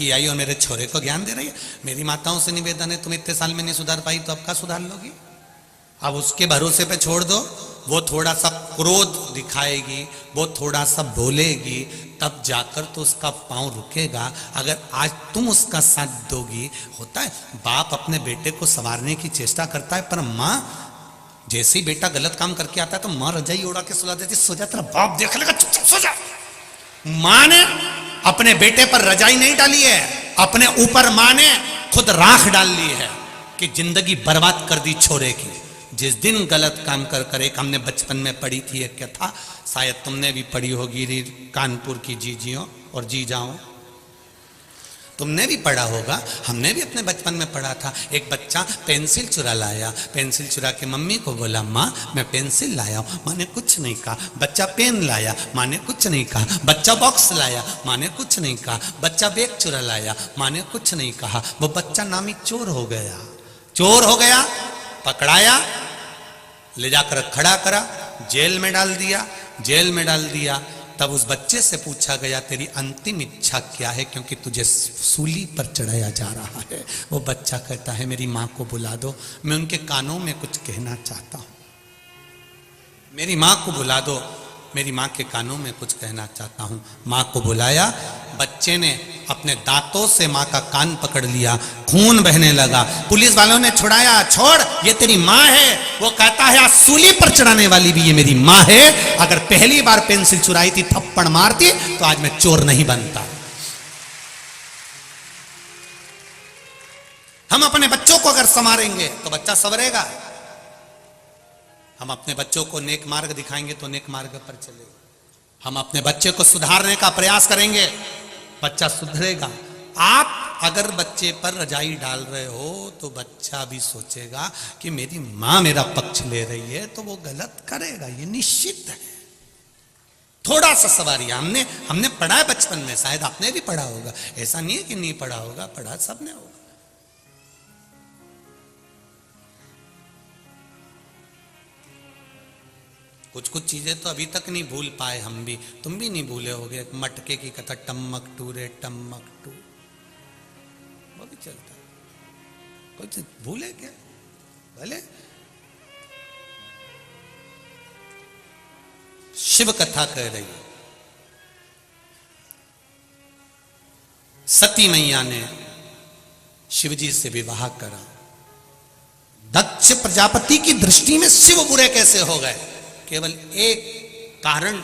लड़की आई और मेरे छोरे को ज्ञान दे रही है। मेरी माताओं से निवेदन है, तुम इतने साल में नहीं सुधार पाई तो अब का सुधार लोगी? अब उसके भरोसे पे छोड़ दो, वो थोड़ा सा क्रोध दिखाएगी, वो थोड़ा सा बोलेगी, तब जाकर तो उसका पांव रुकेगा। अगर आज तुम उसका साथ दोगी, होता है बाप अपने बेटे को संवारने की चेष्टा करता है, पर माँ जैसे ही बेटा गलत काम करके आता है तो माँ रजाई उड़ा के सुला देती, सो जा तेरा बाप देख लेगा, चुपचाप सो जा। माँ ने अपने बेटे पर रजाई नहीं डाली है, अपने ऊपर माँ ने खुद राख डाल ली है कि जिंदगी बर्बाद कर दी छोरे की। जिस दिन गलत काम कर एक हमने बचपन में पढ़ी थी एक कथा, शायद तुमने भी पढ़ी होगी, कानपुर की जीजियों और जीजाओं, तुमने भी पढ़ा होगा, हमने भी अपने बचपन में पढ़ा था। एक बच्चा पेंसिल चुरा लाया, पेंसिल चुरा के मम्मी को बोला माँ मैं पेंसिल लाया हूँ, माँ ने कुछ नहीं कहा। बच्चा पेन लाया, माँ ने कुछ नहीं कहा। बच्चा बॉक्स लाया, माँ ने कुछ नहीं कहा। बच्चा बैग चुरा लाया, माँ ने कुछ नहीं कहा। वो बच्चा नामी चोर हो गया, चोर हो गया, पकड़ाया, ले जाकर खड़ा करा, जेल में डाल दिया। जेल में डाल दिया तब उस बच्चे से पूछा गया तेरी अंतिम इच्छा क्या है, क्योंकि तुझे सूली पर चढ़ाया जा रहा है। वो बच्चा कहता है मेरी माँ को बुला दो, मैं उनके कानों में कुछ कहना चाहता हूँ। मेरी माँ को बुला दो, मेरी माँ के कानों में कुछ कहना चाहता हूँ। माँ को बुलाया, बच्चे ने अपने दांतों से माँ का कान पकड़ लिया, खून बहने लगा। पुलिस वालों ने छुड़ाया, छोड़ ये तेरी माँ है। वो कहता है आज सूली पर चढ़ाने वाली भी ये मेरी माँ है। अगर पहली बार पेंसिल चुराई थी, थप्पड़ मारती तो आज मैं चोर नहीं बनता। हम अपने बच्चों को अगर संवारेंगे तो बच्चा संवरेगा। हम अपने बच्चों को नेक मार्ग दिखाएंगे तो नेक मार्ग पर चलेगा। हम अपने बच्चे को सुधारने का प्रयास करेंगे, बच्चा सुधरेगा। आप अगर बच्चे पर रजाई डाल रहे हो तो बच्चा भी सोचेगा कि मेरी माँ मेरा पक्ष ले रही है तो वो गलत करेगा, ये निश्चित है। थोड़ा सा सवारिया हमने पढ़ा है बचपन में, शायद आपने भी पढ़ा होगा, ऐसा नहीं है कि नहीं पढ़ा होगा, पढ़ा सबने होगा। कुछ कुछ चीजें तो अभी तक नहीं भूल पाए हम भी, तुम भी नहीं भूले होगे। मटके की कथा, टम्मक टू रे टम्मक टू, वो भी चलता है। कुछ भूले क्या? भले शिव कथा कह रही है, सती मैया ने शिव जी से विवाह करा। दक्ष प्रजापति की दृष्टि में शिव बुरे कैसे हो गए? केवल एक कारण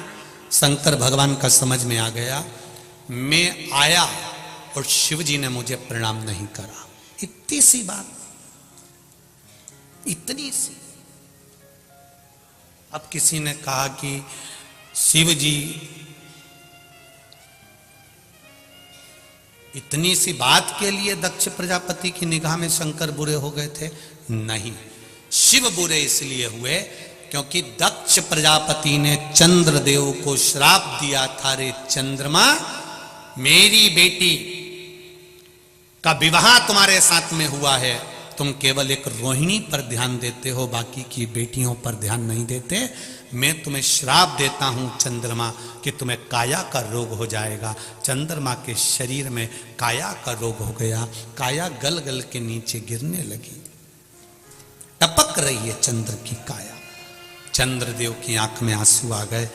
शंकर भगवान का समझ में आ गया, मैं आया और शिव जी ने मुझे प्रणाम नहीं करा। इतनी सी बात, इतनी सी। अब किसी ने कहा कि शिव जी इतनी सी बात के लिए दक्ष प्रजापति की निगाह में शंकर बुरे हो गए थे? नहीं, शिव बुरे इसलिए हुए क्योंकि दक्ष प्रजापति ने चंद्रदेव को श्राप दिया था, रे चंद्रमा मेरी बेटी का विवाह तुम्हारे साथ में हुआ है, तुम केवल एक रोहिणी पर ध्यान देते हो, बाकी की बेटियों पर ध्यान नहीं देते। मैं तुम्हें श्राप देता हूं चंद्रमा कि तुम्हें काया का रोग हो जाएगा। चंद्रमा के शरीर में काया का रोग हो गया, काया गल गल के नीचे गिरने लगी, टपक रही है चंद्र की काया। चंद्रदेव की आंख में आंसू आ गए।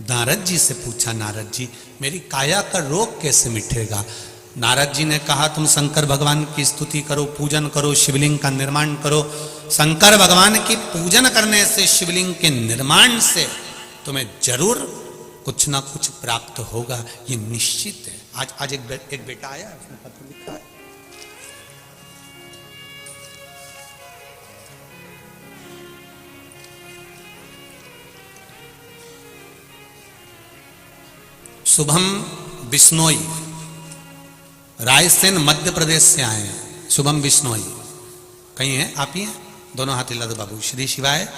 नारद जी से पूछा, नारद जी मेरी काया का रोग कैसे मिटेगा? नारद जी ने कहा तुम शंकर भगवान की स्तुति करो, पूजन करो, शिवलिंग का निर्माण करो। शंकर भगवान की पूजन करने से, शिवलिंग के निर्माण से तुम्हें जरूर कुछ ना कुछ प्राप्त होगा, ये निश्चित है। आज एक बेटा आया, उसने पत्र लिखा है, शुभम बिश्नोई, रायसेन मध्य प्रदेश से आए हैं। शुभम बिश्नोई कहीं हैं? आप ही हैं? दोनों हाथ हिला दो बाबू। श्री शिवाय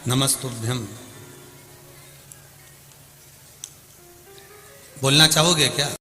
नमस्तुभ्यम। बोलना चाहोगे क्या?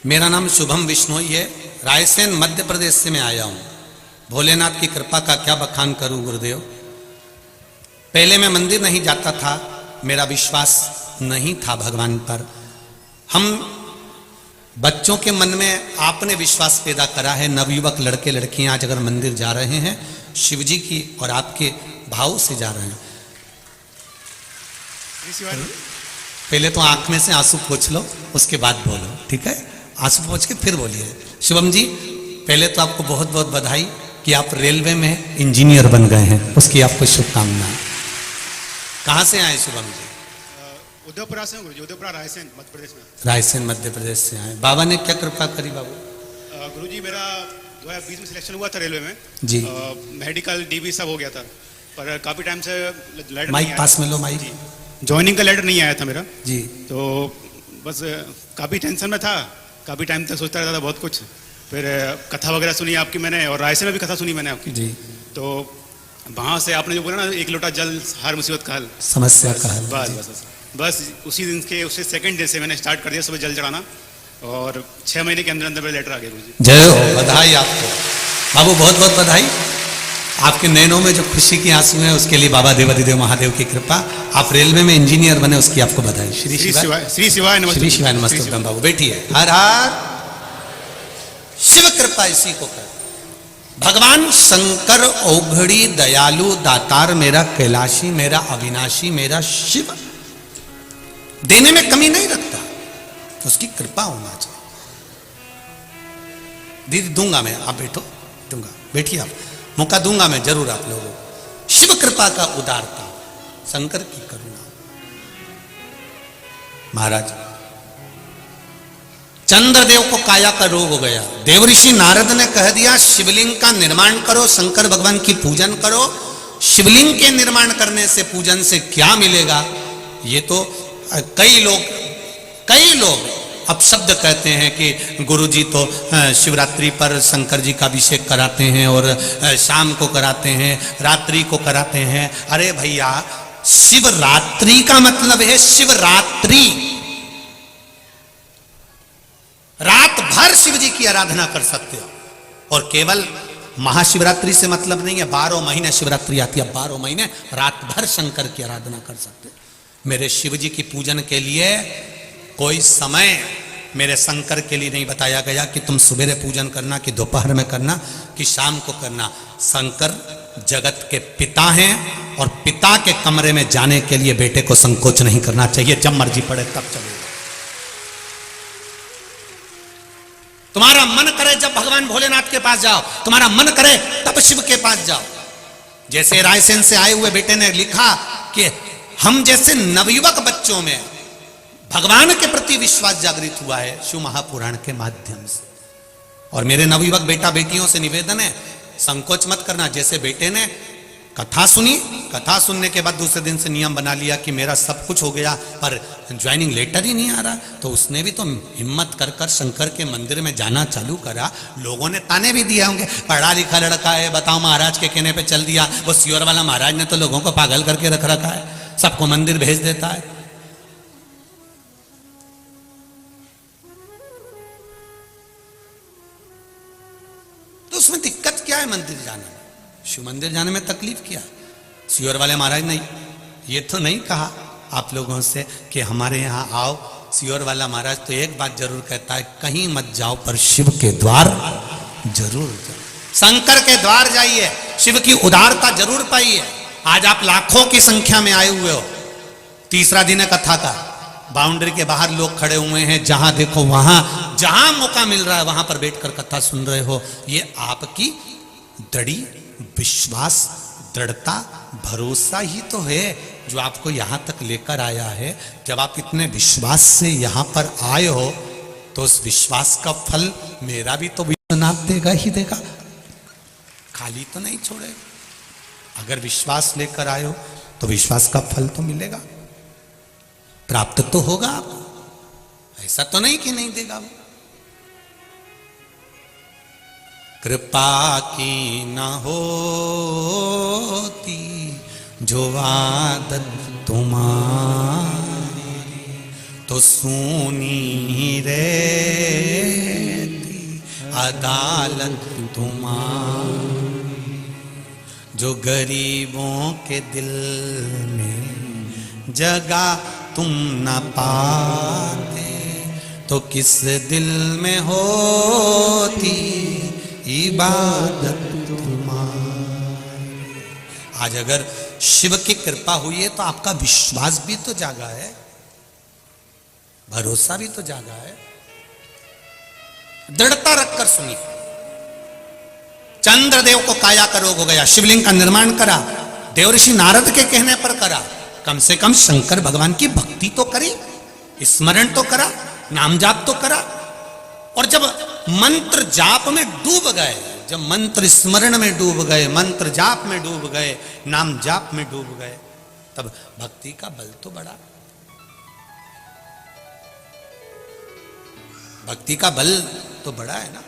मेरा नाम शुभम बिश्नोई है, रायसेन मध्य प्रदेश से मैं आया हूँ। भोलेनाथ की कृपा का क्या बखान करूँ गुरुदेव। पहले मैं मंदिर नहीं जाता था, मेरा विश्वास नहीं था भगवान पर। हम बच्चों के मन में आपने विश्वास पैदा करा है, नवयुवक लड़के लड़कियां आज अगर मंदिर जा रहे हैं शिव जी की और आपके भाव से जा रहे हैं। पहले तो आंख में से आंसू पोंछ लो, उसके बाद बोलो, ठीक है? आंसू पोंछ के फिर बोलिए। शुभम जी, पहले तो आपको बहुत बहुत बधाई कि आप रेलवे में इंजीनियर बन गए हैं, उसकी आपको शुभकामनाएं। कहाँ से आए शुभम जी? उदयपुरा से गुरुजी, उदयपुरा रायसेन मध्य प्रदेश में। रायसेन मध्य प्रदेश से आए। बाबा ने क्या कृपा करी बाबू? गुरुजी मेरा 2020 में सिलेक्शन हुआ था रेलवे में जी। मेडिकल डीबी सब हो गया था, पर काफी टाइम से लेटर माइक पास में लो, माइक। ज्वाइनिंग का लेटर नहीं आया था मेरा जी। तो बस काफी टेंशन में था, काफी टाइम तक सोचता रहता था बहुत कुछ। फिर कथा वगैरह सुनी आपकी मैंने, और रायसेन में भी कथा सुनी मैंने आपकी जी। तो वहां से आपने जो बोला ना, एक लोटा जल हर मुसीबत का हल, समस्या का हल। बस उसी दिन के उससे सेकंड डे से मैंने स्टार्ट कर दिया सुबह जल चढ़ाना, और 6 महीने के अंदर अंदर मेरा लेटर आ गया गुरुजी। जय हो, बधाई आपको बाबू, बहुत बहुत बधाई। आपके नैनों में जो खुशी की आंसू हैं उसके लिए बाबा देवाधिदेव महादेव की कृपा। आप रेलवे में इंजीनियर बने, उसकी आपको बधाई। श्री शिवाय, श्री शिवाय नमस्ते, श्री शिवाय नमस्ते। बाबू बैठिए। हर हर शिव कृपा इसी को कर। भगवान शंकर औघड़ी दयालु दातार, मेरा कैलाशी, मेरा अविनाशी, मेरा शिव देने में कमी नहीं रखता, उसकी कृपा होना चाहिए। दीदी दूंगा मैं, आप बैठो, दूंगा, बैठिए आप, मौका दूंगा मैं जरूर आप लोगों को। शिव कृपा का उदारता, शंकर की करुणा। महाराज चंद्रदेव को काया का रोग हो गया, देवऋषि नारद ने कह दिया शिवलिंग का निर्माण करो, शंकर भगवान की पूजन करो। शिवलिंग के निर्माण करने से, पूजन से क्या मिलेगा? ये तो कई लोग अब शब्द कहते हैं कि गुरुजी तो शिवरात्रि पर शंकर जी का अभिषेक कराते हैं और शाम को कराते हैं, रात्रि को कराते हैं। अरे भैया, शिवरात्रि का मतलब है शिवरात्रि, रात भर शिव जी की आराधना कर सकते हो। और केवल महाशिवरात्रि से मतलब नहीं है, 12 महीने शिवरात्रि आती है, 12 महीने रात भर शंकर की आराधना कर सकते हो। मेरे शिव जी की पूजन के लिए कोई समय मेरे शंकर के लिए नहीं बताया गया कि तुम सुबह पूजन करना, कि दोपहर में करना, कि शाम को करना। शंकर जगत के पिता हैं और पिता के कमरे में जाने के लिए बेटे को संकोच नहीं करना चाहिए, जब मर्जी पड़े तब चलेगा। तुम्हारा मन करे जब भगवान भोलेनाथ के पास जाओ, तुम्हारा मन करे तब शिव के पास जाओ। जैसे रायसेन से आए हुए बेटे ने लिखा कि हम जैसे नवयुवक बच्चों में भगवान के प्रति विश्वास जागृत हुआ है शिव महापुराण के माध्यम से। और मेरे नवयुवक बेटा बेटियों से निवेदन है, संकोच मत करना। जैसे बेटे ने कथा सुनी, कथा सुनने के बाद दूसरे दिन से नियम बना लिया कि मेरा सब कुछ हो गया पर ज्वाइनिंग लेटर ही नहीं आ रहा, तो उसने भी तो हिम्मत कर कर शंकर के मंदिर में जाना चालू करा। लोगों ने ताने भी दिए होंगे, पढ़ा लिखा लड़का है, बताओ महाराज के कहने पे चल दिया। वो सियोर वाला महाराज ने तो लोगों को पागल करके रख रखा है, सबको मंदिर भेज देता है। तो उसमें दिक्कत क्या है मंदिर जाने में? शिव मंदिर जाने में तकलीफ क्या है? सियोर वाले महाराज ने ये तो नहीं कहा आप लोगों से कि हमारे यहाँ आओ। सियोर वाला महाराज तो एक बात जरूर कहता है, कहीं मत जाओ पर शिव के द्वार जरूर जाओ, शंकर के द्वार जाइए, शिव की उदारता जरूर पाइए। आज आप लाखों की संख्या में आए हुए हो, तीसरा दिन है कथा का, बाउंड्री के बाहर लोग खड़े हुए हैं, जहां देखो वहां, जहां मौका मिल रहा है वहां पर बैठकर कथा सुन रहे हो। ये आपकी दृढ़ विश्वास, दृढ़ता, भरोसा ही तो है जो आपको यहां तक लेकर आया है। जब आप इतने विश्वास से यहां पर आए हो तो उस विश्वास का फल मेरा भी तो विश्वनाथ देगा ही देगा, खाली तो नहीं छोड़ेगा। अगर विश्वास लेकर आए हो तो विश्वास का फल तो मिलेगा, प्राप्त तो होगा आपको, ऐसा तो नहीं कि नहीं देगा वो। कृपा की न होती जो आदत तुम्हारी, तो तो सूनी रहती अदालत तुम्हारी, जो गरीबों के दिल में जगह तुम न पाते, तो किस दिल में होती इबादत तुम्हारी। आज अगर शिव की कृपा हुई है तो आपका विश्वास भी तो जागा है, भरोसा भी तो जागा है। दृढ़ता रखकर सुनिए। चंद्रदेव को काया का रोग हो गया, शिवलिंग का निर्माण करा, देवऋषि नारद के कहने पर करा। कम से कम शंकर भगवान की भक्ति तो करी, स्मरण तो करा, नाम जाप तो करा। और जब मंत्र जाप में डूब गए, जब मंत्र स्मरण में डूब गए, मंत्र जाप में डूब गए, नाम जाप में डूब गए, तब भक्ति का बल तो बढ़ा। भक्ति का बल तो बड़ा है ना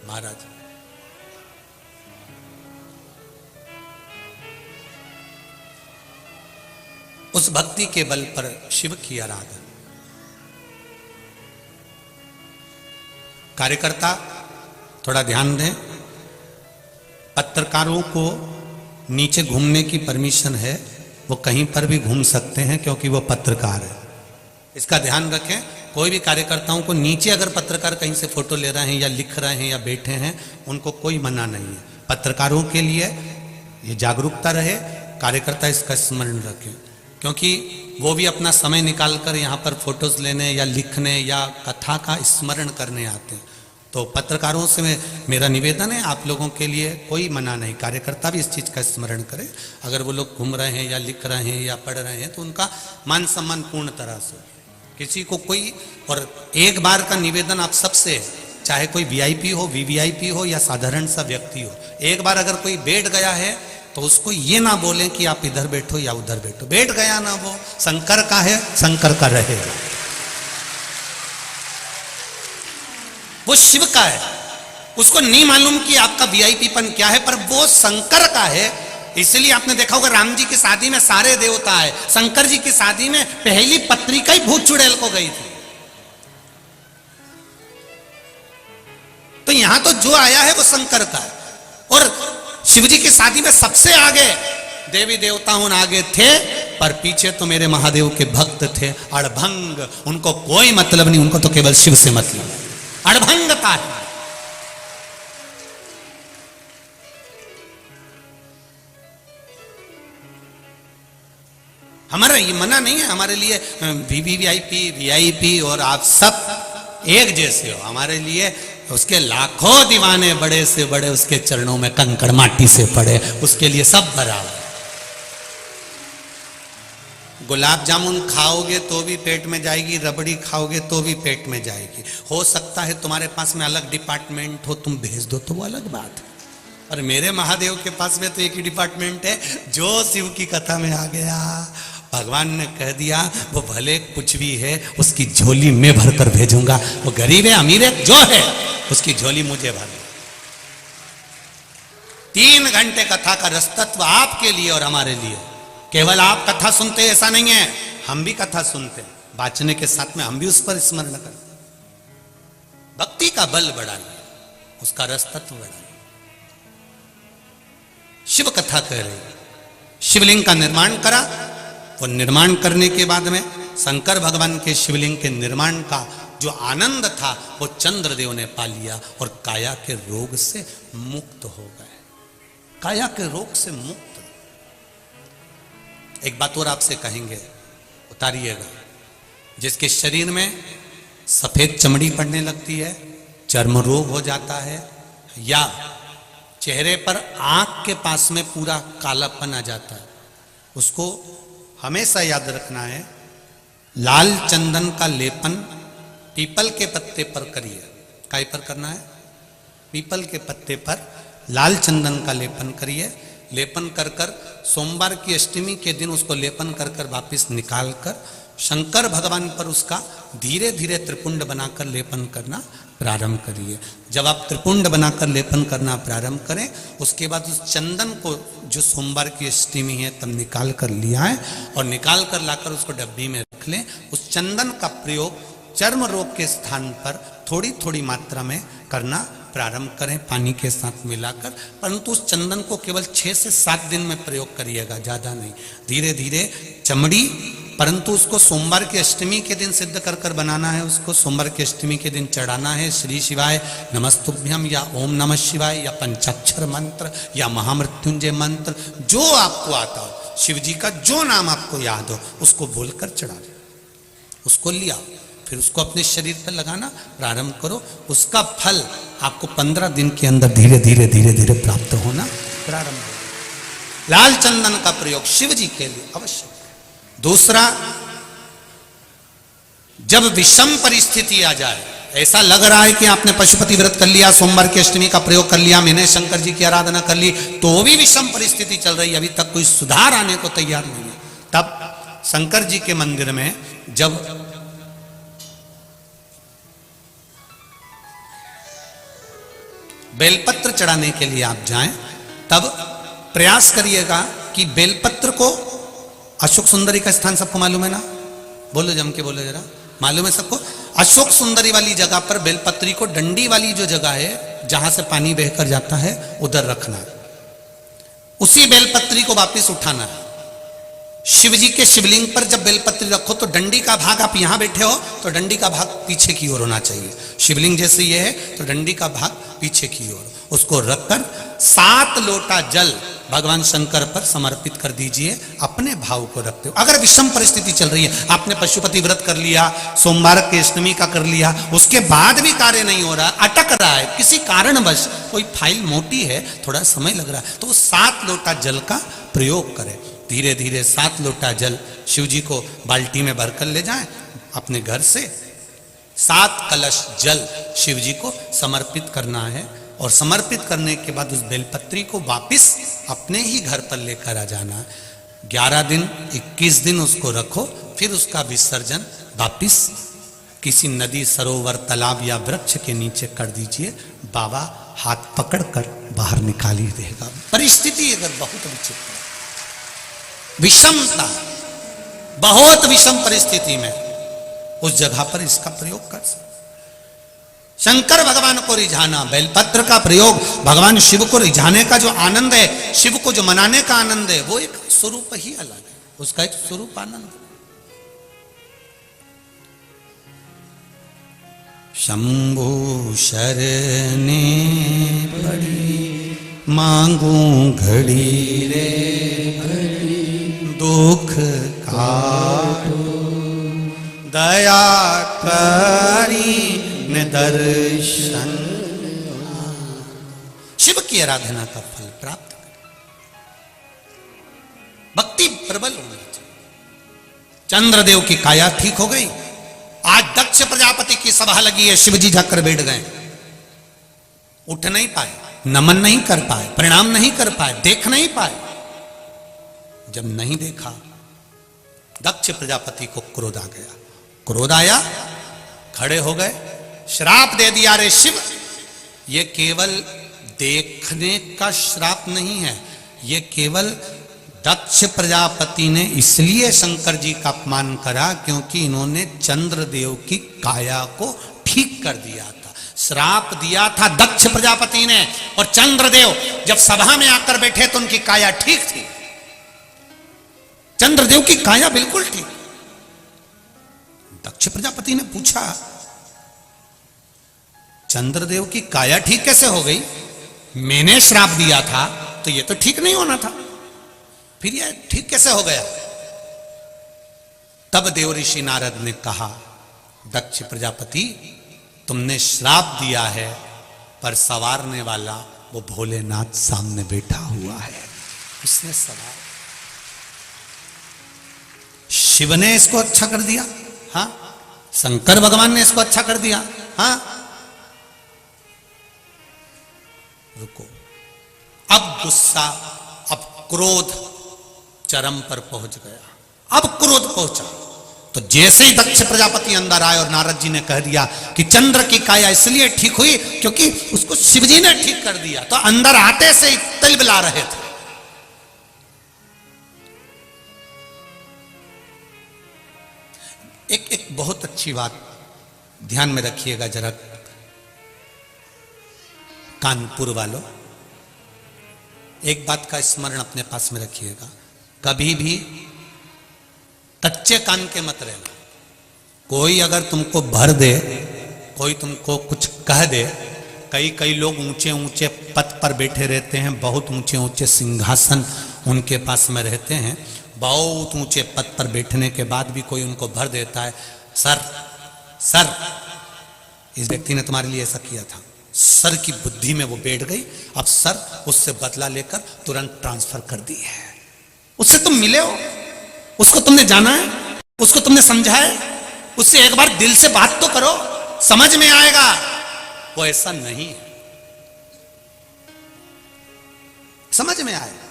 महाराज। उस भक्ति के बल पर शिव की आराधना। कार्यकर्ता थोड़ा ध्यान दें, पत्रकारों को नीचे घूमने की परमिशन है, वो कहीं पर भी घूम सकते हैं क्योंकि वो पत्रकार है। इसका ध्यान रखें। कोई भी कार्यकर्ताओं को नीचे अगर पत्रकार कहीं से फोटो ले रहे हैं या लिख रहे हैं या बैठे हैं, उनको कोई मना नहीं है। पत्रकारों के लिए ये जागरूकता रहे, कार्यकर्ता इसका स्मरण रखें, क्योंकि वो भी अपना समय निकालकर यहाँ पर फोटोज लेने या लिखने या कथा का स्मरण करने आते हैं। तो पत्रकारों से मेरा निवेदन है, आप लोगों के लिए कोई मना नहीं, कार्यकर्ता भी इस चीज़ का स्मरण करें। अगर वो लोग घूम रहे हैं या लिख रहे हैं या पढ़ रहे हैं तो उनका मान सम्मान पूर्ण तरह से, किसी को कोई। और एक बार का निवेदन आप सबसे, चाहे कोई वीआईपी हो, वीवीआईपी हो या साधारण सा व्यक्ति हो, एक बार अगर कोई बैठ गया है तो उसको ये ना बोलें कि आप इधर बैठो या उधर बैठो। बैठ गया ना, वो शंकर का है, शंकर का रहेगा, वो शिव का है। उसको नहीं मालूम कि आपका वीआईपीपन क्या है, पर वो शंकर का है। इसलिए आपने देखा होगा राम जी की शादी में सारे देवता है, शंकर जी की शादी में पहली पत्रिका ही भूत चुड़ैल को गई थी। तो यहां तो जो आया है वो शंकर का है। और शिव जी की शादी में सबसे आगे देवी देवताओं आगे थे, पर पीछे तो मेरे महादेव के भक्त थे अड़भंग। उनको कोई मतलब नहीं, उनको तो केवल शिव से मतलब है, अड़भंगता है। हमारा ये मना नहीं है, हमारे लिए वीवीआईपी वीआईपी और आप सब एक जैसे हो। हमारे लिए उसके लाखों दीवाने बड़े से बड़े उसके चरणों में कंकड़ माटी से पड़े, उसके लिए सब बराबर। गुलाब जामुन खाओगे तो भी पेट में जाएगी, रबड़ी खाओगे तो भी पेट में जाएगी। हो सकता है तुम्हारे पास में अलग डिपार्टमेंट हो, तुम भेज दो तो वो अलग बात है। और मेरे महादेव के पास में तो एक ही डिपार्टमेंट है, जो शिव की कथा में आ गया, भगवान ने कह दिया वो भले कुछ भी है उसकी झोली में भर कर भेजूंगा। वो गरीब है अमीर है जो है, उसकी झोली मुझे भर। 3 घंटे कथा का रसतत्व आपके लिए और हमारे लिए। केवल आप कथा सुनते ऐसा नहीं है, हम भी कथा सुनते, बाँचने के साथ में हम भी उस पर स्मरण करते। भक्ति का बल बढ़ाइए, उसका रसतत्व बढ़ाइए। शिव कथा कह रही, शिवलिंग का निर्माण करा। वो निर्माण करने के बाद में शंकर भगवान के शिवलिंग के निर्माण का जो आनंद था वो चंद्रदेव ने पा लिया और काया के रोग से मुक्त हो गए। काया के रोग से मुक्त। एक बात और आपसे कहेंगे, उतारिएगा। जिसके शरीर में सफेद चमड़ी पड़ने लगती है, चर्म रोग हो जाता है, या चेहरे पर आंख के पास में पूरा कालापन आ जाता है, उसको हमेशा याद रखना है, लाल चंदन का लेपन पीपल के पत्ते पर करिए। काय पर करना है? पीपल के पत्ते पर लाल चंदन का लेपन करिए। लेपन कर कर सोमवार की अष्टमी के दिन उसको लेपन कर कर वापिस निकाल कर शंकर भगवान पर उसका धीरे धीरे त्रिपुंड बनाकर लेपन करना प्रारंभ करिए। जब आप त्रिपुंड बनाकर लेपन करना प्रारंभ करें, उसके बाद उस चंदन को जो सोमवार की अष्टमी है तब निकाल कर लिया है और निकाल कर लाकर उसको डब्बी में रख लें। उस चंदन का प्रयोग चर्म रोग के स्थान पर थोड़ी थोड़ी मात्रा में करना प्रारंभ करें पानी के साथ मिलाकर, परंतु उस चंदन को केवल 6 से 7 दिन में प्रयोग करिएगा, ज़्यादा नहीं। धीरे धीरे चमड़ी, परंतु उसको सोमवार की अष्टमी के दिन सिद्ध कर कर बनाना है। उसको सोमवार की अष्टमी के दिन चढ़ाना है श्री शिवाय नमस्तुभ्यम या ओम नमः शिवाय या पंचाक्षर मंत्र या महामृत्युंजय मंत्र, जो आपको आता हो, शिव जी का जो नाम आपको याद हो उसको बोलकर चढ़ा दो, उसको लिया, फिर उसको अपने शरीर पर लगाना प्रारंभ करो। उसका फल आपको 15 दिन के अंदर धीरे धीरे धीरे धीरे प्राप्त होना प्रारंभ हो। लाल चंदन का प्रयोग शिव जी के लिए अवश्य। दूसरा, जब विषम परिस्थिति आ जाए, ऐसा लग रहा है कि आपने पशुपति व्रत कर लिया, सोमवार की अष्टमी का प्रयोग कर लिया, मैंने शंकर जी की आराधना कर ली, तो भी विषम परिस्थिति चल रही है, अभी तक कोई सुधार आने को तैयार नहीं है, तब शंकर जी के मंदिर में जब बेलपत्र चढ़ाने के लिए आप जाएं, तब प्रयास करिएगा कि बेलपत्र को, अशोक सुंदरी का स्थान सबको मालूम है ना, बोलो जम के बोलो जरा, मालूम है सबको? अशोक सुंदरी वाली जगह पर बेलपत्री को डंडी वाली जो जगह है जहां से पानी बहकर जाता है उधर रखना है, उसी बेलपत्री को वापस उठाना है। शिव जी के शिवलिंग पर जब बेलपत्री रखो तो डंडी का भाग, आप यहां बैठे हो तो डंडी का भाग पीछे की ओर होना चाहिए, शिवलिंग जैसे ये है तो डंडी का भाग पीछे की ओर, उसको रखकर 7 लोटा जल भगवान शंकर पर समर्पित कर दीजिए, अपने भाव को रखते हो। अगर विषम परिस्थिति चल रही है, आपने पशुपति व्रत कर लिया, सोमवार के अष्टमी का कर लिया, उसके बाद भी कार्य नहीं हो रहा, अटक रहा है किसी कारणवश, कोई फाइल मोटी है, थोड़ा समय लग रहा है, तो 7 लोटा जल का प्रयोग करें। धीरे धीरे 7 लोटा जल शिव जी को बाल्टी में भरकर ले जाएं अपने घर से। 7 कलश जल शिव जी को समर्पित करना है और समर्पित करने के बाद उस बेलपत्री को वापस अपने ही घर पर लेकर आ जाना। 11 दिन 21 दिन उसको रखो, फिर उसका विसर्जन वापस किसी नदी, सरोवर, तालाब या वृक्ष के नीचे कर दीजिए। बाबा हाथ पकड़कर बाहर निकाल ही देगा। परिस्थिति अगर बहुत विचित्र, विषमता, बहुत विषम परिस्थिति में उस जगह पर इसका प्रयोग कर सकते। शंकर भगवान को रिझाना, बेलपत्र का प्रयोग भगवान शिव को रिझाने का जो आनंद है, शिव को जो मनाने का आनंद है, वो एक स्वरूप ही अलग है, उसका एक स्वरूप आनंद। शंभु शरणे पड़ी मांगू घड़ी रे घड़ी, दुख काटो दया करी दर्शन। शिव की आराधना का फल प्राप्त करें, भक्ति प्रबल होनी चाहिए। चंद्रदेव की काया ठीक हो गई, आज दक्ष प्रजापति की सभा लगी है, शिव जी जाकर बैठ गए, उठ नहीं पाए, नमन नहीं कर पाए, प्रणाम नहीं कर पाए, देख नहीं पाए। जब नहीं देखा, दक्ष प्रजापति को क्रोध आ गया, क्रोध आया, खड़े हो गए, श्राप दे दिया, रे शिव, ये केवल देखने का श्राप नहीं है, ये केवल दक्ष प्रजापति ने इसलिए शंकर जी का अपमान करा क्योंकि इन्होंने चंद्रदेव की काया को ठीक कर दिया था। श्राप दिया था दक्ष प्रजापति ने, और चंद्रदेव जब सभा में आकर बैठे तो उनकी काया ठीक थी, चंद्रदेव की काया बिल्कुल ठीक। दक्ष प्रजापति ने पूछा, चंद्रदेव की काया ठीक कैसे हो गई? मैंने श्राप दिया था तो ये तो ठीक नहीं होना था, फिर ये ठीक कैसे हो गया? तब देव ऋषि नारद ने कहा, दक्ष प्रजापति, तुमने श्राप दिया है, पर संवारने वाला वो भोलेनाथ सामने बैठा हुआ है, उसने सवार। शिव ने इसको अच्छा कर दिया, हाँ, शंकर भगवान ने इसको अच्छा कर दिया, हाँ। रुको, अब गुस्सा, अब क्रोध चरम पर पहुंच गया, अब क्रोध पहुंचा। तो जैसे ही दक्ष प्रजापति अंदर आए और नारद जी ने कह दिया कि चंद्र की काया इसलिए ठीक हुई क्योंकि उसको शिवजी ने ठीक कर दिया, तो अंदर आते से ही तिलबिला रहे थे। एक बहुत अच्छी बात ध्यान में रखिएगा जरा, कानपुर वालों, एक बात का स्मरण अपने पास में रखिएगा, कभी भी कच्चे कान के मत रहना। कोई अगर तुमको भर दे, कोई तुमको कुछ कह दे, कई लोग ऊंचे ऊंचे पद पर बैठे रहते हैं, बहुत ऊंचे ऊंचे सिंहासन उनके पास में रहते हैं, बहुत ऊंचे पद पर बैठने के बाद भी कोई उनको भर देता है, सर इस व्यक्ति ने तुम्हारे लिए ऐसा किया था, सर की बुद्धि में वो बैठ गई, अब सर उससे बदला लेकर तुरंत ट्रांसफर कर दी है। उससे तुम मिले हो, उसको तुमने जाना है, उसको तुमने समझा है, उससे एक बार दिल से बात तो करो, समझ में आएगा। वो ऐसा नहीं है, समझ में आएगा।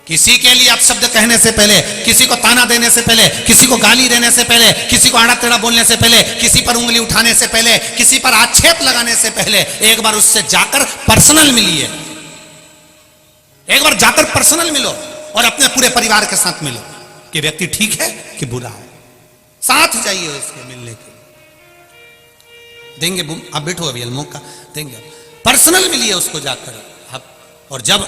किसी के लिए अपशब्द कहने से पहले, किसी को ताना देने से पहले, किसी को गाली देने से पहले, किसी को आड़ा टेढ़ा बोलने से पहले, किसी पर उंगली उठाने से पहले, किसी पर आक्षेप लगाने से पहले एक बार उससे जाकर पर्सनल मिलिए, एक बार जाकर पर्सनल मिलो और अपने पूरे परिवार के साथ मिलो कि व्यक्ति ठीक है कि बुरा है, साथ जाइए उसके मिलने के। देंगे आप बैठो अभी मौका देंगे, पर्सनल मिलिए उसको जाकर आप, और जब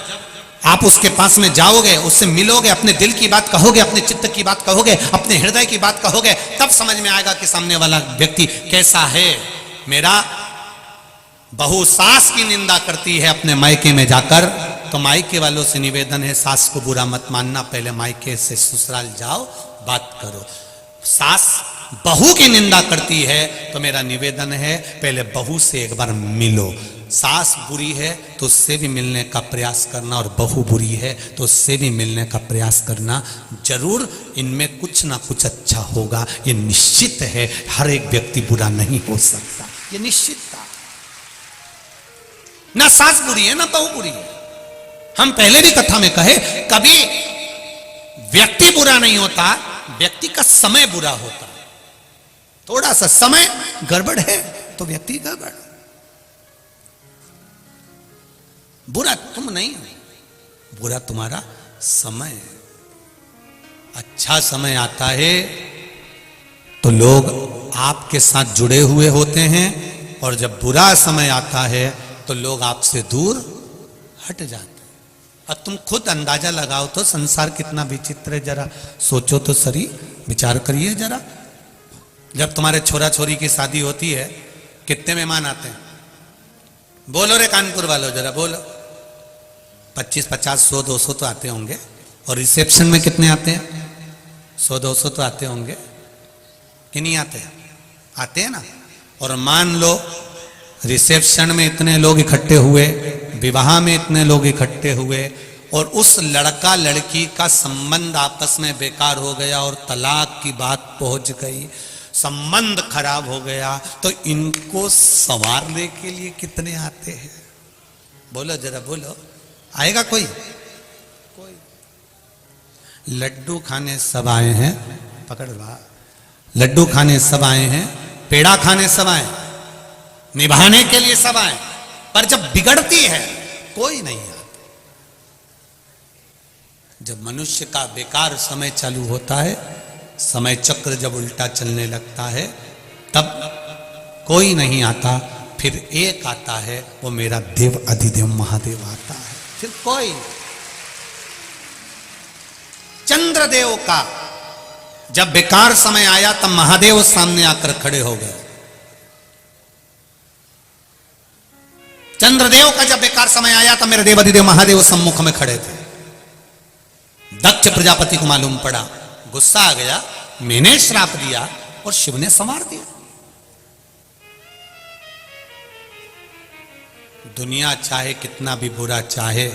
आप उसके पास में जाओगे, उससे मिलोगे, अपने दिल की बात कहोगे, अपने चित्त की बात कहोगे, अपने हृदय की बात कहोगे, तब समझ में आएगा कि सामने वाला व्यक्ति कैसा है। मेरा बहू सास की निंदा करती है अपने मायके में जाकर, तो मायके वालों से निवेदन है, सास को बुरा मत मानना, पहले मायके से ससुराल जाओ, बात करो। सास बहू की निंदा करती है तो मेरा निवेदन है, पहले बहू से एक बार मिलो। सास बुरी है तो उससे भी मिलने का प्रयास करना, और बहू बुरी है तो उससे भी मिलने का प्रयास करना। जरूर इनमें कुछ ना कुछ अच्छा होगा, ये निश्चित है। हर एक व्यक्ति बुरा नहीं हो सकता, ये निश्चित था। ना सास बुरी है ना बहू बुरी है। हम पहले भी कथा में कहे, कभी व्यक्ति बुरा नहीं होता, व्यक्ति का समय बुरा होता। थोड़ा सा समय गड़बड़ है तो व्यक्ति गड़बड़, बुरा तुम नहीं हो, बुरा तुम्हारा समय है। अच्छा समय आता है तो लोग आपके साथ जुड़े हुए होते हैं, और जब बुरा समय आता है तो लोग आपसे दूर हट जाते हैं। अब तुम खुद अंदाजा लगाओ तो संसार कितना विचित्र है, जरा सोचो तो सही, विचार करिए जरा। जब तुम्हारे छोरा छोरी की शादी होती है, कितने मेहमान आते हैं? बोलो रे कानपुर वालों, जरा बोलो। 25, 50, 100, 200 तो आते होंगे। और रिसेप्शन में कितने आते हैं? 100, 200 तो आते होंगे कि नहीं आते? आते हैं ना। और मान लो रिसेप्शन में इतने लोग इकट्ठे हुए, विवाह में इतने लोग इकट्ठे हुए, और उस लड़का लड़की का संबंध आपस में बेकार हो गया और तलाक की बात पहुंच गई, संबंध खराब हो गया, तो इनको संवारने के लिए कितने आते हैं? बोलो जरा बोलो, आएगा कोई? कोई। लड्डू खाने सब आए हैं, पकड़ ला, लड्डू खाने सब आए हैं, पेड़ा खाने सब आए, निभाने के लिए सब आए, पर जब बिगड़ती है कोई नहीं आता। जब मनुष्य का बेकार समय चालू होता है, समय चक्र जब उल्टा चलने लगता है, तब कोई नहीं आता, फिर एक आता है, वो मेरा देव अधिदेव महादेव आता है, फिर कोई। चंद्रदेव का जब बेकार समय आया तब महादेव सामने आकर खड़े हो गए। चंद्रदेव का जब बेकार समय आया तब मेरे देव अधिदेव महादेव सम्मुख में खड़े थे। दक्ष प्रजापति को मालूम पड़ा, गुस्सा आ गया, मैंने श्राप दिया और शिव ने संवार दिया। दुनिया चाहे कितना भी बुरा चाहे,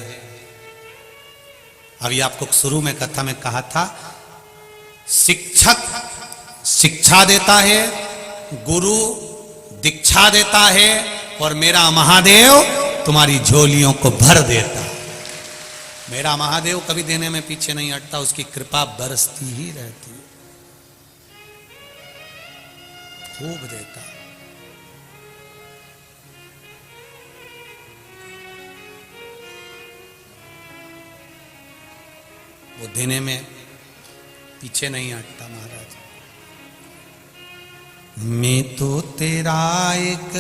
अभी आपको शुरू में कथा में कहा था, शिक्षक शिक्षा देता है, गुरु दीक्षा देता है, और मेरा महादेव तुम्हारी झोलियों को भर देता है। मेरा महादेव कभी देने में पीछे नहीं हटता, उसकी कृपा बरसती ही रहती है, खूब देता। वो देने में पीछे नहीं हटता महाराज। मैं तो तेरा एक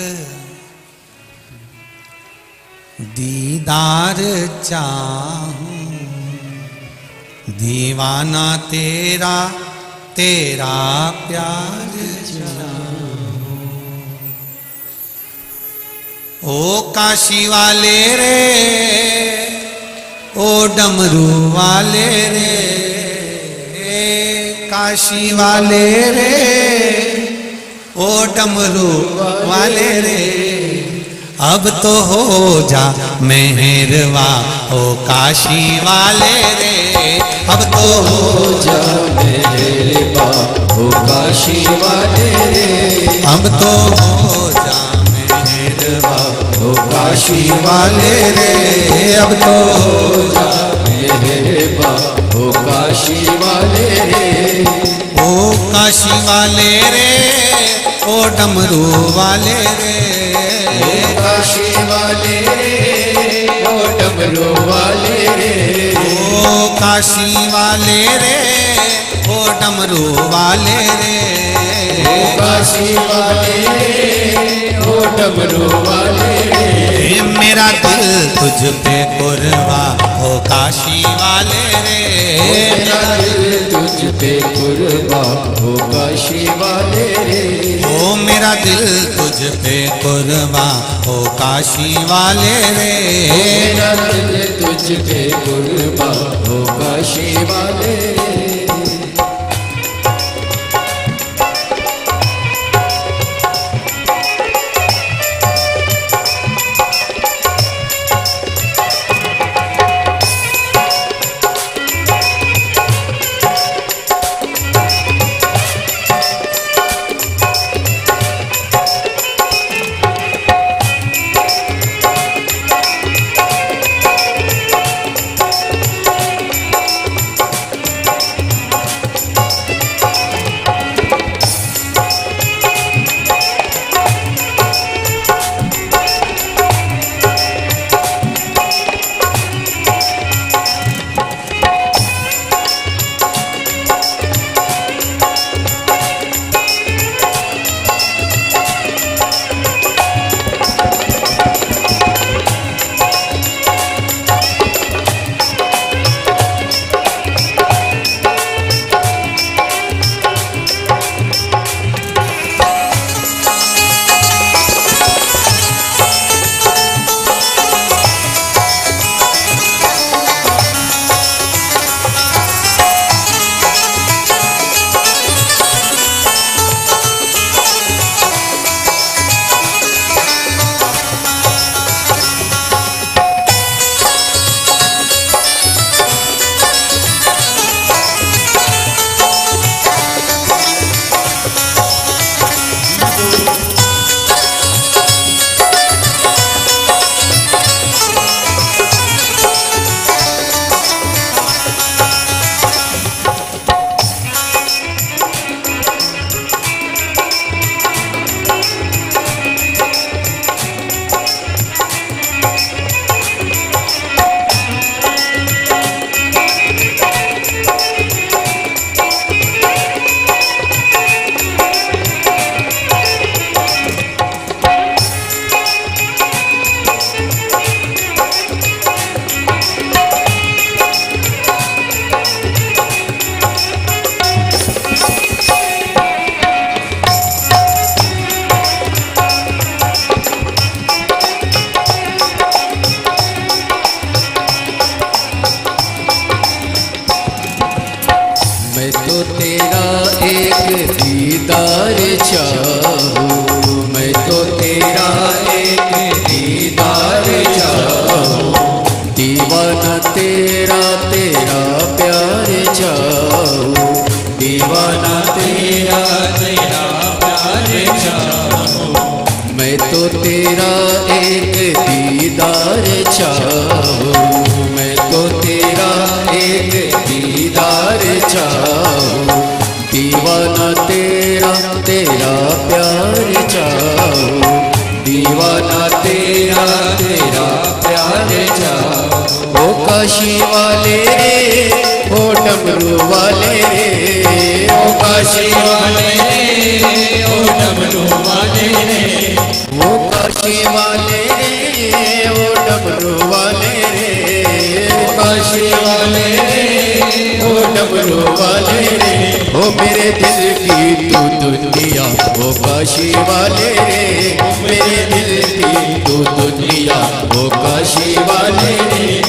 दीदार चाहूं, दीवाना तेरा तेरा प्यार चाहूं। ओ काशी वाले रे, ओ डमरू वाले रे, काशी वाले रे, ओ डमरू वाले रे, अब तो हो जा मेहरवा ओ काशी वाले रे, अब तो हो जा मेहरबा ओ काशी वाले रे, अब तो हो जा मेहरवा ओ काशी वाले रे, अब तो हो जा मेहरबा ओ काशी वाले रे, ओ काशी वाले रे, ओ डमरू वाले रे, काशी वाले रे, ओ डमरू वाले रे, ओ काशी वाले रे, ओ डमरू वाले रे, काशी वाले रे, ओ डमरू वाले रे, मेरा दिल तुझ पे कुर्बा ओ काशी वाले रे, मेरा दिल तुझ पे कुर्बा ओ काशी वाले रे, ओ मेरा दिल तुझ पे कुर्बा ओ काशी वाले रे, मेरा दिल तुझ पे कुर्बा ओ काशी वाले रे। दीदार चाहूं, मैं तो तेरा एक दीदार चाहूं, दीवाना तेरा तेरा प्यार चाहूं, दीवाना तेरा तेरा प्यार चाहूं, मैं तो तेरा एक दीदार चाहूं, मैं तो तेरा काशी वाले रे, ओ डमरू वाले रे, ओ काशी वाले रे, ओ डमरू वाले रे, वो काशी वाले रे, ओ डमरू वाले रे, ओ काशी वाले रे, ओ डमरू वाले रे, ओ मेरे दिल की तू दुनिया, ओ काशी वाले रे, मेरे दिल की तू दुनिया, ओ काशी वाले रे,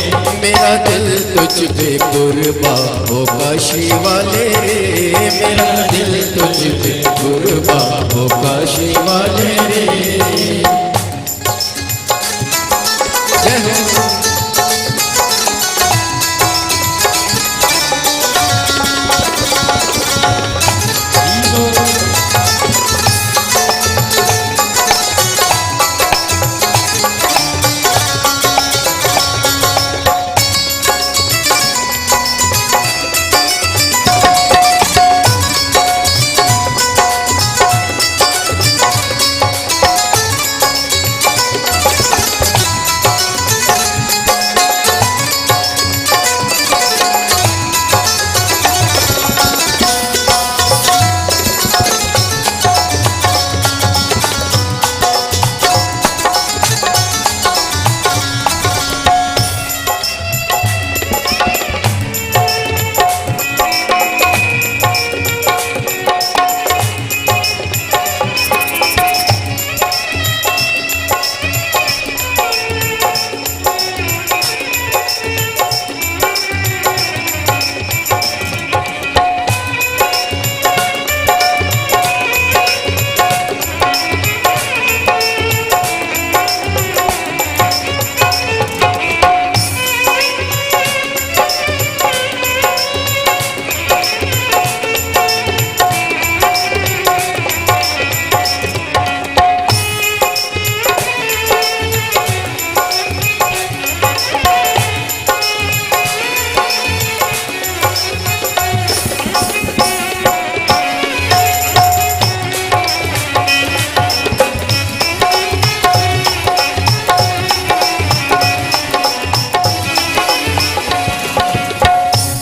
मेरा दिल तुझ पे कुर्बा, ओ काशी वाले रे, मेरा दिल तुझ पे कुर्बा, ओ काशी वाले रे। जय हो।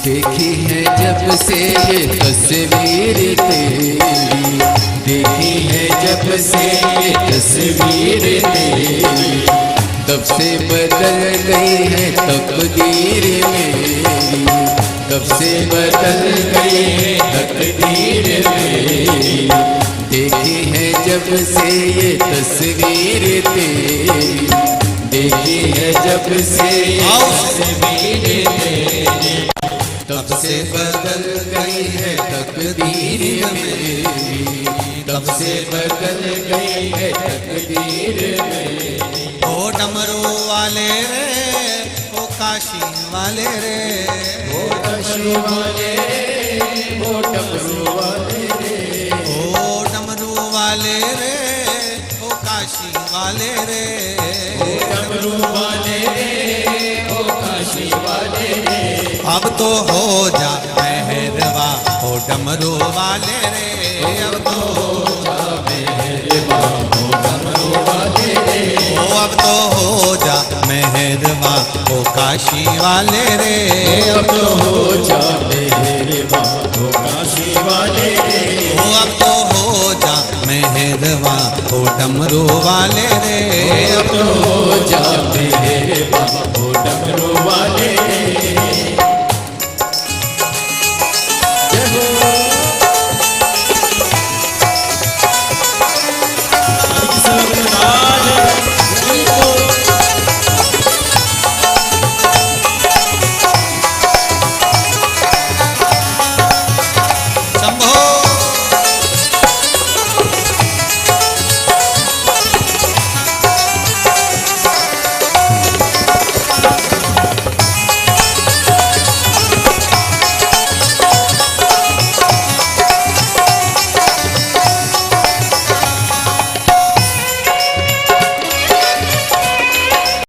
देखी है जब से ये तस्वीर तेरी, देखी है जब से ये तस्वीर तेरी, तब से बदल गई है तकदीर मेरी, तब से बदल गई है तकदीर मेरी। देखी है जब से ये तस्वीर तेरी, देखी है जब से ये तस्वीर तेरी, तब से बदल गई है तकदीर मेरी, तब से बदल गई है तकदीर मेरी। ओ डमरू वाले रे, ओ काशी वाले रे, ओ काशी वाले रे, ओ डमरू वाले रे, ओ डमरू वाले रे, ओ काशी वाले रे, ओ डमरू वाले रे, ओ काशी वाले रे। अब तो हो जा मेहरबा, ओ डमरू वाले रे, अब तो हो जा मेहरबा, ओ डमरू वाले रे, ओ अब तो हो जा मेहरबा, ओ काशी वाले रे, अब तो हो जा मेहरबा, ओ काशी वाले रे, ओ अब तो हो जा मेहरबा, ओ डमरू वाले रे, अब तो हो जा मेहरबा, ओ डमरू वाले रे,